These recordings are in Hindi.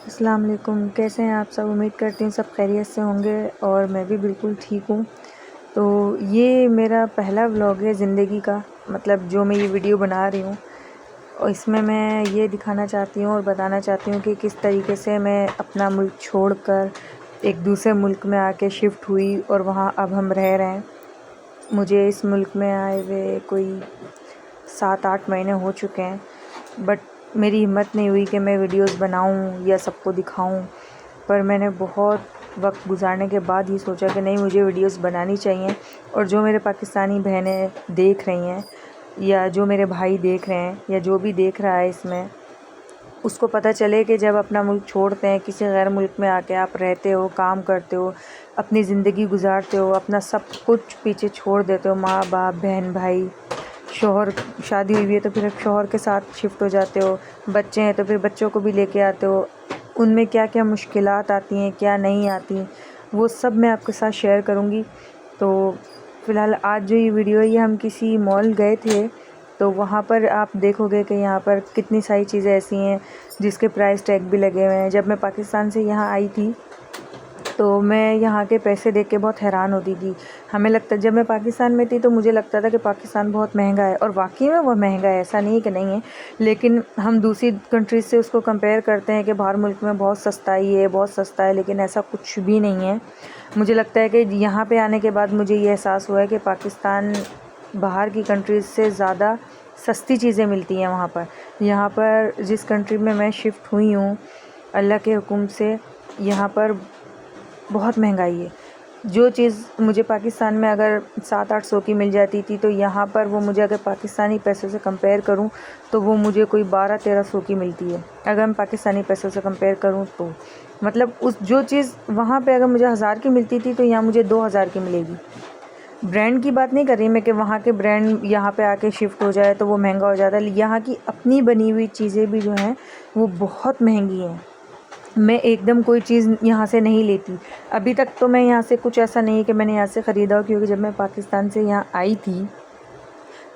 अस्सलाम वालेकुम। कैसे हैं आप सब? उम्मीद करती हूँ सब खैरियत से होंगे और मैं भी बिल्कुल ठीक हूँ। तो ये मेरा पहला व्लॉग है ज़िंदगी का, मतलब जो मैं ये वीडियो बना रही हूँ और इसमें मैं ये दिखाना चाहती हूँ और बताना चाहती हूँ कि किस तरीके से मैं अपना मुल्क छोड़कर एक दूसरे मुल्क में आके शिफ्ट हुई और वहाँ अब हम रह रहे हैं। मुझे इस मुल्क में आए हुए कोई 7-8 महीने हो चुके हैं, बट मेरी हिम्मत नहीं हुई कि मैं वीडियोस बनाऊं या सबको दिखाऊं। पर मैंने बहुत वक्त गुजारने के बाद ही सोचा कि नहीं, मुझे वीडियोस बनानी चाहिए। और जो मेरे पाकिस्तानी बहनें देख रही हैं या जो मेरे भाई देख रहे हैं या जो भी देख रहा है इसमें, उसको पता चले कि जब अपना मुल्क छोड़ते हैं, किसी गैर मुल्क में आके आप रहते हो, काम करते हो, अपनी ज़िंदगी गुजारते हो, अपना सब कुछ पीछे छोड़ देते हो, माँ बाप बहन भाई, शौहर, शादी हुई है तो फिर शौहर के साथ शिफ्ट हो जाते हो, बच्चे हैं तो फिर बच्चों को भी लेके आते हो। उनमें क्या क्या मुश्किलात आती हैं, क्या नहीं आती, वो सब मैं आपके साथ शेयर करूँगी। तो फ़िलहाल आज जो ये वीडियो है, ये हम किसी मॉल गए थे, तो वहाँ पर आप देखोगे कि यहाँ पर कितनी सारी चीज़ें ऐसी हैं जिसके प्राइस टैग भी लगे हुए हैं। जब मैं पाकिस्तान से यहाँ आई थी तो मैं यहाँ के पैसे देख के बहुत हैरान होती थी। हमें लगता, जब मैं पाकिस्तान में थी तो मुझे लगता था कि पाकिस्तान बहुत महंगा है, और वाकई में वो महंगा है, ऐसा नहीं है कि नहीं है। लेकिन हम दूसरी कंट्रीज से उसको कंपेयर करते हैं कि बाहर मुल्क में बहुत सस्ताई है, बहुत सस्ता है, लेकिन ऐसा कुछ भी नहीं है। मुझे लगता है कि यहाँ पे आने के बाद मुझे ये एहसास हुआ है कि पाकिस्तान बाहर की कंट्रीज़ से ज़्यादा सस्ती चीज़ें मिलती हैं वहाँ पर। यहाँ पर जिस कंट्री में मैं शिफ्ट हुई हूँ, अल्लाह के हुक्म से यहाँ पर बहुत महंगाई है। जो चीज़ मुझे पाकिस्तान में अगर 700-800 की मिल जाती थी, तो यहाँ पर वो मुझे, अगर पाकिस्तानी पैसों से कंपेयर करूँ, तो वो मुझे कोई 1200-1300 की मिलती है। अगर मैं पाकिस्तानी पैसों से कंपेयर करूँ तो मतलब उस जो चीज़ वहाँ पे अगर मुझे 1000 की मिलती थी, तो यहाँ मुझे 2000 की मिलेगी। ब्रांड की बात नहीं कर रही मैं कि वहाँ के ब्रांड यहाँ पे आके शिफ्ट हो जाए तो वो महंगा हो जाता है। यहाँ की अपनी बनी हुई चीज़ें भी जो हैं वो बहुत महंगी हैं। मैं एकदम कोई चीज़ यहाँ से नहीं लेती। अभी तक तो मैं यहाँ से कुछ ऐसा नहीं है कि मैंने यहाँ से ख़रीदा हो, क्योंकि जब मैं पाकिस्तान से यहाँ आई थी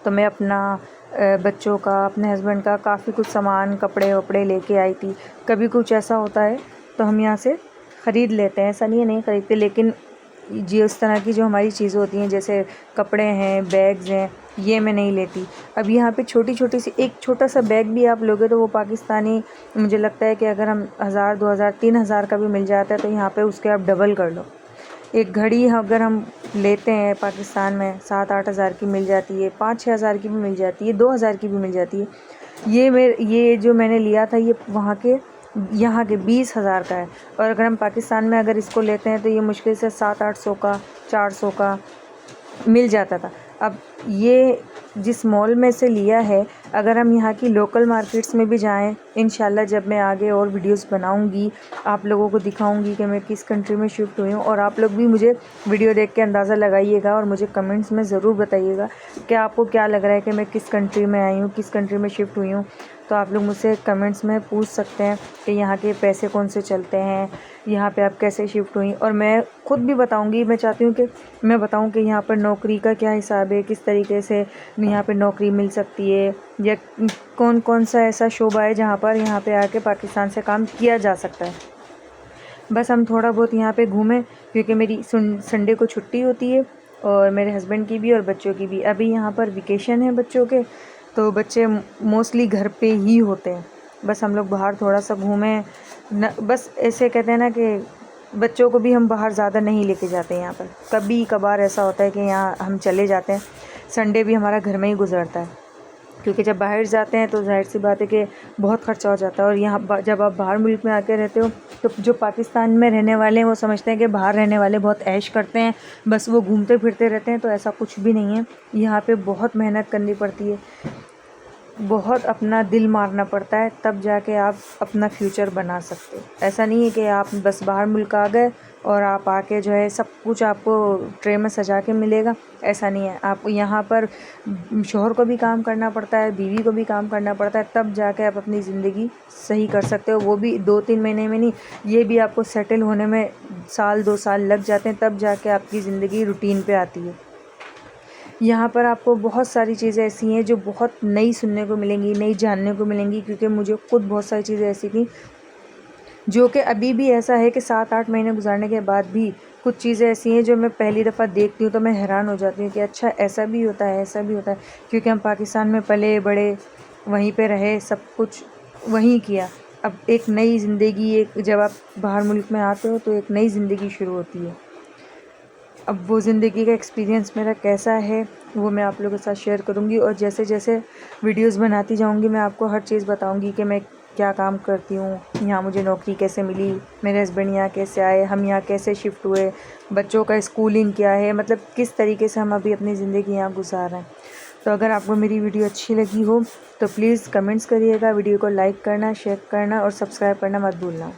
तो मैं अपना बच्चों का, अपने हस्बैंड का काफ़ी कुछ सामान, कपड़े वपड़े लेके आई थी। कभी कुछ ऐसा होता है तो हम यहाँ से ख़रीद लेते हैं, ऐसा नहीं है नहीं ख़रीदते, लेकिन जी उस तरह की जो हमारी चीज़ें होती हैं, जैसे कपड़े हैं, बैग्स हैं, ये मैं नहीं लेती। अब यहाँ पे छोटी छोटी सी एक छोटा सा बैग भी आप लोगे तो वो पाकिस्तानी, मुझे लगता है कि अगर हम 1000, 2000, 3000 का भी मिल जाता है, तो यहाँ पे उसके आप डबल कर लो। एक घड़ी अगर हम लेते हैं पाकिस्तान में, 7-8 हज़ार की मिल जाती है, 5-6 हज़ार की भी मिल जाती है, 2000 की भी मिल जाती है। ये जो मैंने लिया था, ये वहाँ के, यहाँ के 20,000 का है, और अगर हम पाकिस्तान में अगर इसको लेते हैं तो ये मुश्किल से 700-800 का, 400 का मिल जाता था। अब ये जिस मॉल में से लिया है, अगर हम यहाँ की लोकल मार्केट्स में भी जाएं, इंशाल्लाह जब मैं आगे और वीडियोस बनाऊंगी, आप लोगों को दिखाऊंगी कि मैं किस कंट्री में शिफ्ट हुई हूँ, और आप लोग भी मुझे वीडियो देख के अंदाज़ा लगाइएगा और मुझे कमेंट्स में ज़रूर बताइएगा कि आपको क्या लग रहा है कि मैं किस कंट्री में आई हूँ, किस कंट्री में शिफ्ट हुई हूँ। तो आप लोग मुझसे कमेंट्स में पूछ सकते हैं कि यहाँ के पैसे कौन से चलते हैं, यहाँ पे आप कैसे शिफ्ट हुई, और मैं ख़ुद भी बताऊँगी। मैं चाहती हूँ कि मैं बताऊँ कि यहाँ पर नौकरी का क्या हिसाब है, किस तरीके से यहाँ पे नौकरी मिल सकती है, या कौन कौन सा ऐसा शोबा है जहाँ पर यहाँ पे आके पाकिस्तान से काम किया जा सकता है। बस हम थोड़ा बहुत यहाँ पे घूमें, क्योंकि मेरी संडे को छुट्टी होती है, और मेरे हस्बैंड की भी और बच्चों की भी। अभी यहाँ पर वेकेशन है बच्चों के, तो बच्चे मोस्टली घर पे ही होते हैं। बस हम लोग बाहर थोड़ा सा घूमें न, बस ऐसे कहते हैं ना कि बच्चों को भी हम बाहर ज़्यादा नहीं लेके जाते हैं। यहाँ पर कभी कभार ऐसा होता है कि यहाँ हम चले जाते हैं, संडे भी हमारा घर में ही गुजरता है, क्योंकि जब बाहर जाते हैं तो जाहिर सी बात है कि बहुत ख़र्चा हो जाता है। और यहाँ जब आप बाहर मुल्क में आके रहते हो, तो जो पाकिस्तान में रहने वाले हैं वो समझते हैं कि बाहर रहने वाले बहुत ऐश करते हैं, बस वो घूमते फिरते रहते हैं। तो ऐसा कुछ भी नहीं है। यहाँ पे बहुत मेहनत करनी पड़ती है, बहुत अपना दिल मारना पड़ता है, तब जाके आप अपना फ्यूचर बना सकते हो। ऐसा नहीं है कि आप बस बाहर मुल्क आ गए और आप आके जो है सब कुछ आपको ट्रे में सजा के मिलेगा, ऐसा नहीं है। आप यहाँ पर शौहर को भी काम करना पड़ता है, बीवी को भी काम करना पड़ता है, तब जाके आप अपनी ज़िंदगी सही कर सकते हो। वो भी 2-3 महीने में नहीं, ये भी आपको सेटल होने में साल 2 साल लग जाते हैं, तब जाके आपकी ज़िंदगी रूटीन पे आती है। यहाँ पर आपको बहुत सारी चीज़ें ऐसी हैं जो बहुत नई सुनने को मिलेंगी, नई जानने को मिलेंगी, क्योंकि मुझे खुद बहुत सारी चीज़ें ऐसी थी जो कि अभी भी ऐसा है कि 7-8 महीने गुजारने के बाद भी कुछ चीज़ें ऐसी हैं जो मैं पहली दफ़ा देखती हूँ तो मैं हैरान हो जाती हूँ कि अच्छा ऐसा भी होता है, ऐसा भी होता है। क्योंकि हम पाकिस्तान में पले बड़े, वहीं पे रहे, सब कुछ वहीं किया। अब एक नई ज़िंदगी, एक जब आप बाहर मुल्क में आते हो तो एक नई ज़िंदगी शुरू होती है। अब वो ज़िंदगी का एक्सपीरियंस मेरा कैसा है वो मैं आप लोगों के साथ शेयर करूँगी, और जैसे जैसे वीडियोस बनाती जाऊँगी मैं आपको हर चीज़ बताऊँगी कि मैं क्या काम करती हूँ, यहाँ मुझे नौकरी कैसे मिली, मेरे हस्बैंड यहाँ कैसे आए, हम यहाँ कैसे शिफ्ट हुए, बच्चों का स्कूलिंग क्या है, मतलब किस तरीके से हम अभी अपनी ज़िंदगी यहाँ गुजार रहे हैं। तो अगर आपको मेरी वीडियो अच्छी लगी हो तो प्लीज़ कमेंट्स करिएगा, वीडियो को लाइक करना, शेयर करना और सब्सक्राइब करना मत भूलना।